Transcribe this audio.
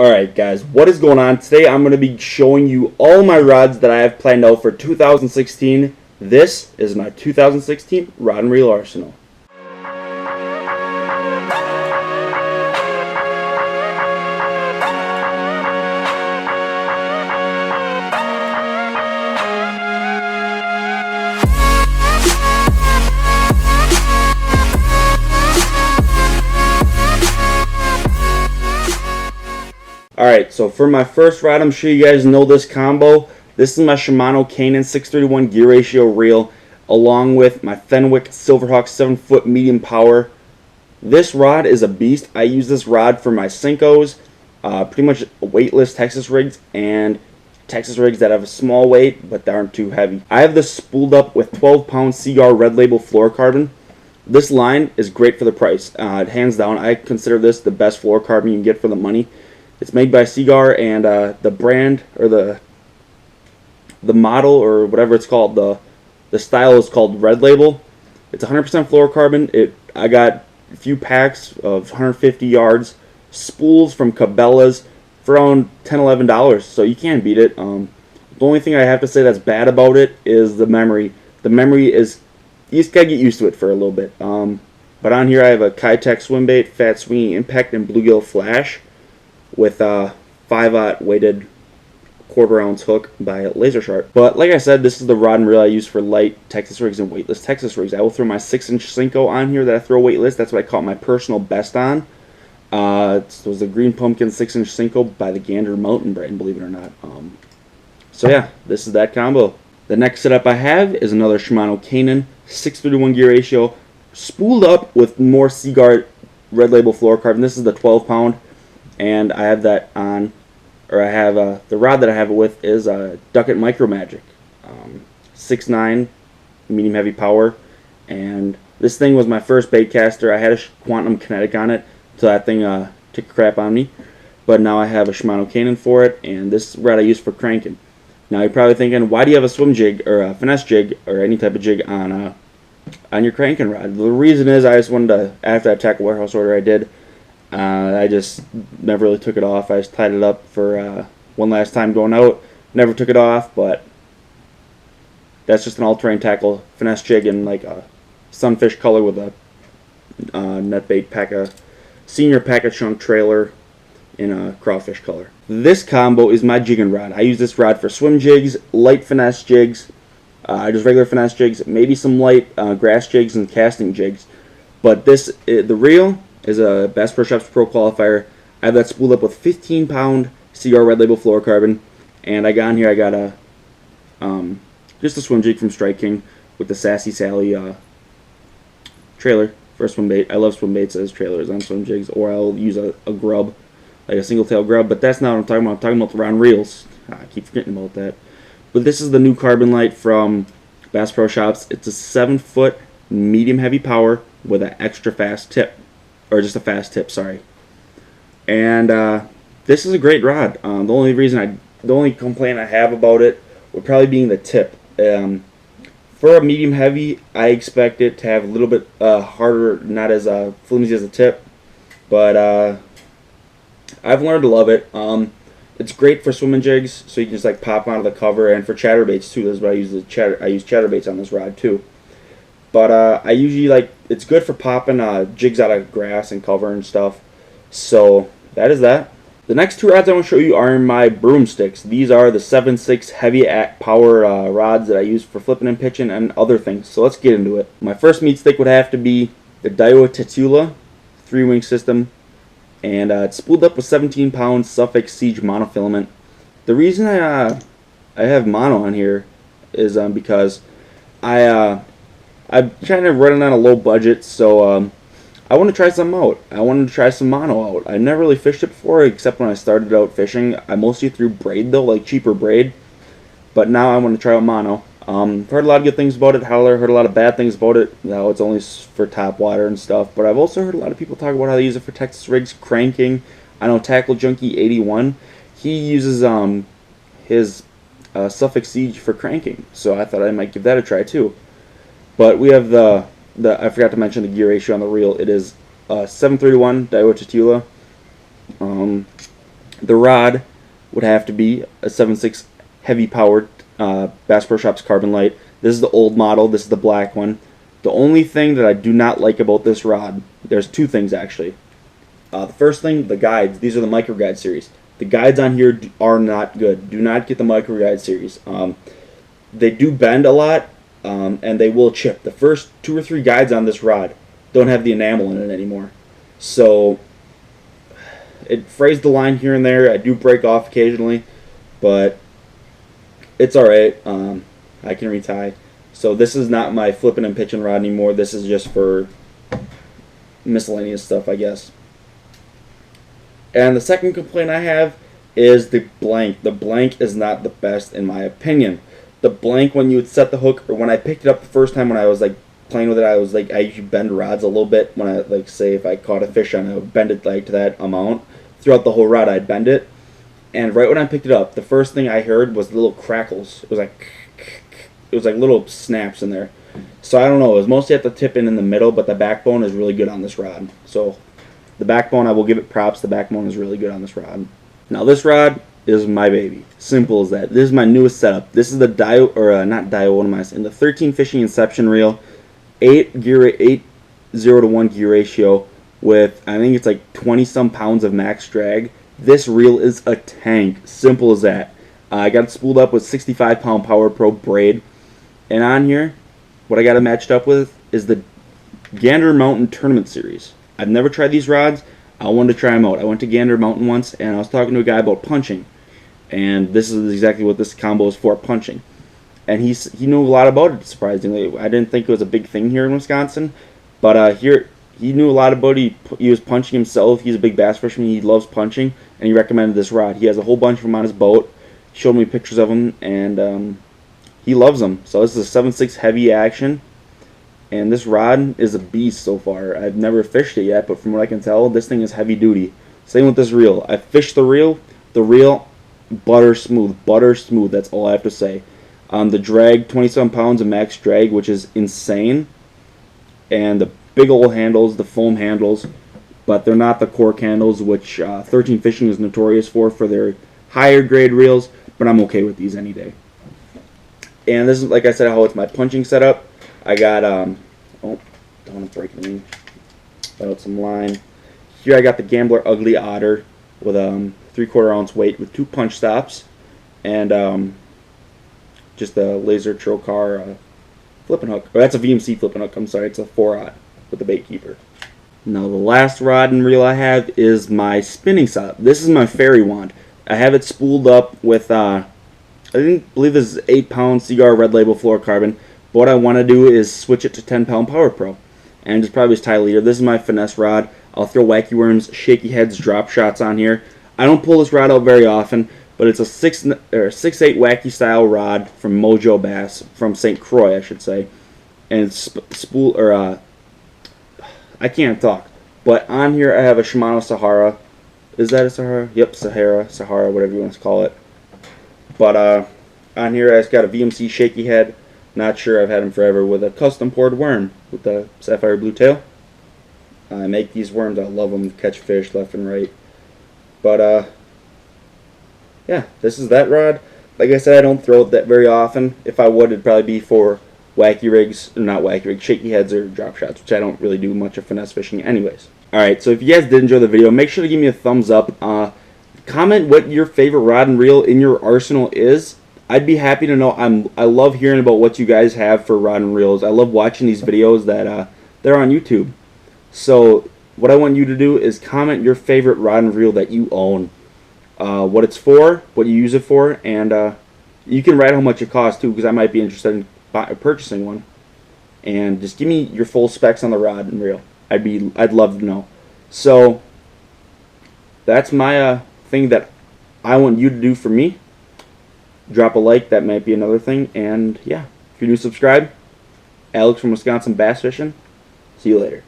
Alright guys, what is going on? Today I'm going to be showing you all my rods that I have planned out for 2016. This is my 2016 rod and reel arsenal. Alright, so for my first rod, I'm sure you guys know this combo. This is my Shimano Canon 631 gear ratio reel, along with my Fenwick Silverhawk 7-foot medium power. This rod is a beast. I use this rod for my Syncos, pretty much weightless Texas rigs, and Texas rigs that have a small weight, but they aren't too heavy. I have this spooled up with 12-pound Seaguar Red Label fluorocarbon. This line is great for the price. Hands down, I consider this the best fluorocarbon you can get for the money. It's made by Seaguar, and the brand, or the model, or whatever it's called, the style is called Red Label. It's 100% fluorocarbon. I got a few packs of 150 yards, spools from Cabela's for around $10, $11, so you can't beat it. The only thing I have to say that's bad about it is the memory. The memory is, you just gotta get used to it for a little bit. But on here I have a Kitech swim bait, fat swinging impact, and bluegill flash with a 5/0 weighted 1/4 ounce hook by Laser Sharp. But like I said, this is the rod and reel I use for light Texas rigs and weightless Texas rigs. I will throw my 6-inch Synco on here that I throw weightless. That's what I caught my personal best on. It was the Green Pumpkin 6-inch Synco by the Gander Mountain brand, believe it or not. So yeah, this is that combo. The next setup I have is another Shimano Canon 631 gear ratio, spooled up with more Seaguar Red Label fluorocarbon. This is the 12-pound. And I have that on, or I have the rod that I have it with is Duckett Micro Magic, 6'9", medium heavy power, and this thing was my first bait caster. I had a Quantum Kinetic on it until that thing took a crap on me, but now I have a Shimano Canon for it, and this rod I use for cranking. Now you're probably thinking, why do you have a swim jig or a finesse jig or any type of jig on your cranking rod? The reason is I just wanted to, after that tackle warehouse order I did, I just never really took it off. I just tied it up for one last time going out. Never took it off, but that's just an all-terrain tackle finesse jig in like a sunfish color with a net bait senior pack chunk trailer in a crawfish color. This combo is my jigging rod. I use this rod for swim jigs, light finesse jigs, just regular finesse jigs, maybe some light grass jigs and casting jigs. But the reel is a Bass Pro Shops Pro Qualifier. I have that spooled up with 15-pound Seaguar Red Label fluorocarbon, and I got a just a swim jig from Strike King with the Sassy Sally trailer for a swim bait. I love swim baits as trailers on swim jigs, or I'll use a grub, like a single tail grub. But that's not what I'm talking about. I'm talking about the round reels. I keep forgetting about that. But this is the new Carbon Light from Bass Pro Shops. It's a 7-foot medium heavy power with an extra fast tip. Or just a fast tip, sorry. And this is a great rod. The only complaint I have about it would probably be the tip. For a medium heavy, I expect it to have a little bit harder, not as flimsy as a tip. But I've learned to love it. It's great for swimming jigs, so you can just like pop them out of the cover, and for chatterbaits too. That's what I use. I use chatterbaits on this rod too. But I usually it's good for popping jigs out of grass and cover and stuff. So that is that. The next two rods I want to show you are my broomsticks. These are the 7.6 heavy power rods that I use for flipping and pitching and other things. So let's get into it. My first meat stick would have to be the Daiwa Tatula 3-wing system. And it's spooled up with 17-pound Suffolk Siege monofilament. The reason I have mono on here is because I'm kind of running on a low budget, so I want to try something out. I wanted to try some mono out. I never really fished it before, except when I started out fishing. I mostly threw braid though, like cheaper braid. But now I want to try out mono. Heard a lot of good things about it. However, heard a lot of bad things about it. How it's only for top water and stuff. But I've also heard a lot of people talk about how they use it for Texas rigs, cranking. I know Tackle Junkie 81. He uses his Suffolk Siege for cranking. So I thought I might give that a try too. But we have I forgot to mention the gear ratio on the reel. It is 731 Daiwa Tatula. The rod would have to be a 7.6 heavy powered Bass Pro Shops Carbon Light. This is the old model. This is the black one. The only thing that I do not like about this rod, there's two things actually. The first thing, the guides. These are the micro guide series. The guides on here are not good. Do not get the micro guide series. They do bend a lot, and they will chip. The first 2 or 3 guides on this rod don't have the enamel in it anymore. So it frays the line here and there. I do break off occasionally, but it's alright. I can retie. So this is not my flipping and pitching rod anymore. This is just for miscellaneous stuff, I guess. And the second complaint I have is the blank. The blank is not the best in my opinion. The blank, when you would set the hook, or when I picked it up the first time when I was like playing with it, I usually bend rods a little bit. When I, like, say if I caught a fish on it, I would bend it like to that amount. Throughout the whole rod I'd bend it. And right when I picked it up, the first thing I heard was little crackles. It was like little snaps in there. So I don't know, it was mostly at the tip and in the middle, but the backbone is really good on this rod. So the backbone, I will give it props. The backbone is really good on this rod. Now this rod is my baby. Simple as that. This is my newest setup. This is the Daiwa, or not Daiwa, what am I saying? The 13 Fishing Inception reel, 8:0 gear ratio with, I think it's like 20 some pounds of max drag. This reel is a tank. Simple as that. I got it spooled up with 65 pound Power Pro braid, and on here, what I got it matched up with is the Gander Mountain Tournament Series. I've never tried these rods. I wanted to try them out. I went to Gander Mountain once, and I was talking to a guy about punching. And this is exactly what this combo is for, punching. And he knew a lot about it, surprisingly. I didn't think it was a big thing here in Wisconsin. But here, he knew a lot about it. He was punching himself. He's a big bass fisherman. He loves punching. And he recommended this rod. He has a whole bunch of them on his boat. He showed me pictures of them. And he loves them. So this is a 7.6 heavy action. And this rod is a beast so far. I've never fished it yet, but from what I can tell, this thing is heavy duty. Same with this reel. I fished the reel, butter smooth, that's all I have to say. The drag, 27 pounds of max drag, which is insane. And the big old handles, the foam handles, but they're not the cork handles, which 13 Fishing is notorious for their higher grade reels, but I'm okay with these any day. And this is, like I said, how it's my punching setup. I got, oh, don't want to break anything. Let out some line. Here I got the Gambler Ugly Otter with 3/4 ounce weight with 2 punch stops, and just a laser trocar flipping hook. Or that's a VMC flipping hook, I'm sorry, it's a 4/0 with the bait keeper. Now the last rod and reel I have is my spinning setup. This is my fairy wand. I have it spooled up with, I believe this is 8-pound Cigar Red Label fluorocarbon. But what I want to do is switch it to 10-pound Power Pro. And just probably this tie leader. This is my finesse rod. I'll throw wacky worms, shaky heads, drop shots on here. I don't pull this rod out very often, but it's a 6'8" wacky style rod from Mojo Bass, from St. Croix, I should say. And it's I can't talk. But on here I have a Shimano Sahara. Is that a Sahara? Yep, Sahara, whatever you want to call it. But on here I've got a VMC shaky head. Not sure, I've had them forever, with a custom poured worm with the sapphire blue tail. I make these worms, I love them, catch fish left and right. But yeah, this is that rod. Like I said, I don't throw it that very often. If I would, it'd probably be for wacky rigs, or not wacky rigs, shaky heads or drop shots, which I don't really do much of finesse fishing anyways. Alright, so if you guys did enjoy the video, make sure to give me a thumbs up. Comment what your favorite rod and reel in your arsenal is. I'd be happy to know. I love hearing about what you guys have for rod and reels. I love watching these videos that they're on YouTube. So what I want you to do is comment your favorite rod and reel that you own, what it's for, what you use it for, and you can write how much it costs too, because I might be interested in purchasing one. And just give me your full specs on the rod and reel. I'd love to know. So that's my thing that I want you to do for me. Drop a like, that might be another thing. And yeah, if you do subscribe, Alex from Wisconsin Bass Fishing. See you later.